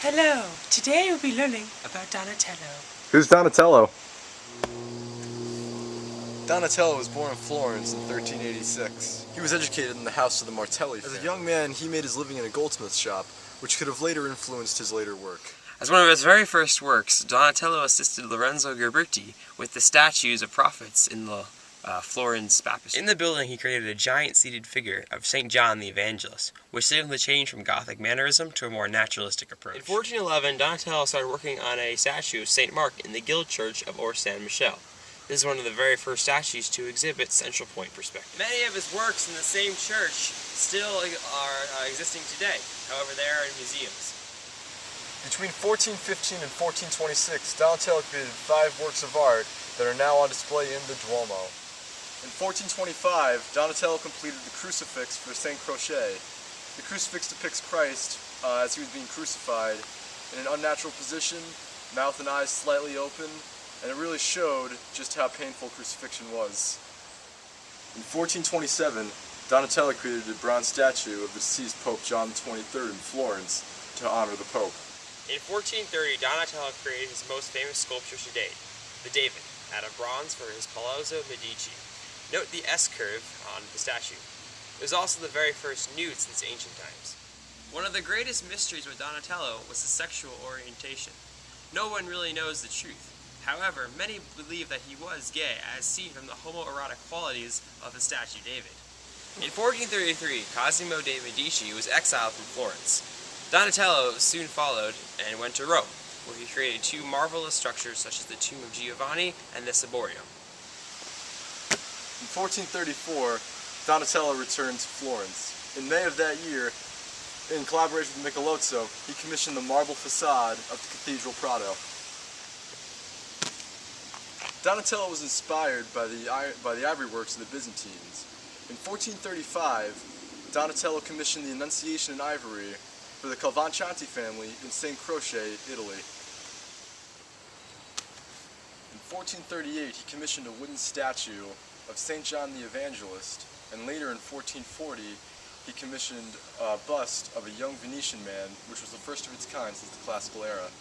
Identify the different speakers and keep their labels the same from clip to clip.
Speaker 1: Hello, today we'll be learning about Donatello.
Speaker 2: Who's Donatello?
Speaker 3: Donatello was born in Florence in 1386. He was educated in the house of the Martelli family. As a young man, he made his living in a goldsmith shop, which could have later influenced his later work.
Speaker 4: As one of his very first works, Donatello assisted Lorenzo Ghiberti with the statues of prophets in the Florence Baptistry. In the building, he created a giant seated figure of St. John the Evangelist, which signaled the change from Gothic mannerism to a more naturalistic approach. In 1411, Donatello started working on a statue of St. Mark in the Guild Church of Or Saint Michel. This is one of the very first statues to exhibit central point perspective. Many of his works in the same church still are existing today. However, they are in museums.
Speaker 3: Between 1415 and 1426, Donatello created 5 works of art that are now on display in the Duomo. In 1425, Donatello completed the crucifix for Saint Crochet. The crucifix depicts Christ as he was being crucified in an unnatural position, mouth and eyes slightly open, and it really showed just how painful crucifixion was. In 1427, Donatello created a bronze statue of the deceased Pope John XXIII in Florence to honor the Pope.
Speaker 4: In 1430, Donatello created his most famous sculpture to date, the David, out of bronze for his Palazzo Medici. Note the S-curve on the statue. It was also the very first nude since ancient times. One of the greatest mysteries with Donatello was his sexual orientation. No one really knows the truth. However, many believe that he was gay, as seen from the homoerotic qualities of the statue David. In 1433, Cosimo de' Medici was exiled from Florence. Donatello soon followed and went to Rome, where he created 2 marvelous structures such as the Tomb of Giovanni and the Ciborium.
Speaker 3: In 1434, Donatello returned to Florence. In May of that year, in collaboration with Michelozzo, he commissioned the marble facade of the Cathedral Prado. Donatello was inspired by the ivory works of the Byzantines. In 1435, Donatello commissioned the Annunciation in ivory for the Cavalcanti family in Saint Croce, Italy. In 1438, he commissioned a wooden statue of St. John the Evangelist, and later in 1440, he commissioned a bust of a young Venetian man, which was the first of its kind since the classical era.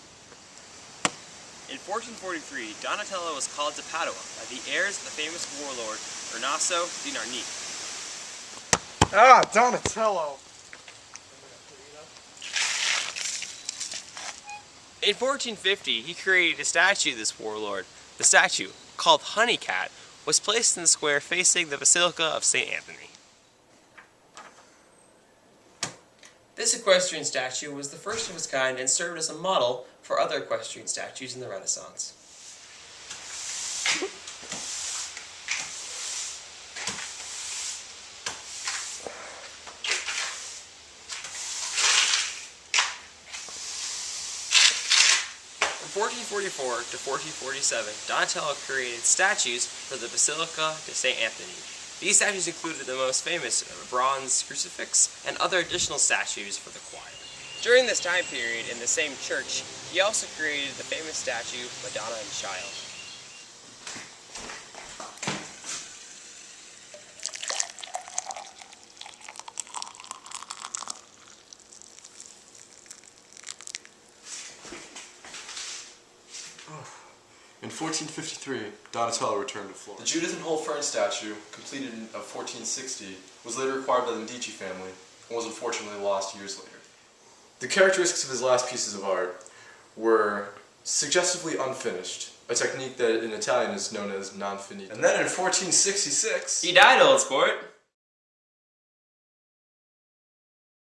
Speaker 4: In 1443, Donatello was called to Padua by the heirs of the famous warlord Ernesto di Narni.
Speaker 3: Ah, Donatello!
Speaker 4: In 1450, he created a statue of this warlord. The statue, called Honeycat, was placed in the square facing the Basilica of St. Anthony. This equestrian statue was the first of its kind and served as a model for other equestrian statues in the Renaissance. From 1444 to 1447, Donatello created statues for the Basilica de St. Anthony. These statues included the most famous bronze crucifix and other additional statues for the choir. During this time period in the same church, he also created the famous statue Madonna and Child.
Speaker 3: In 1453, Donatello returned to Florence. The Judith and Whole Fern statue, completed in 1460, was later acquired by the Medici family and was unfortunately lost years later. The characteristics of his last pieces of art were suggestively unfinished, a technique that in Italian is known as non finito. And then in 1466,
Speaker 4: He died, old sport!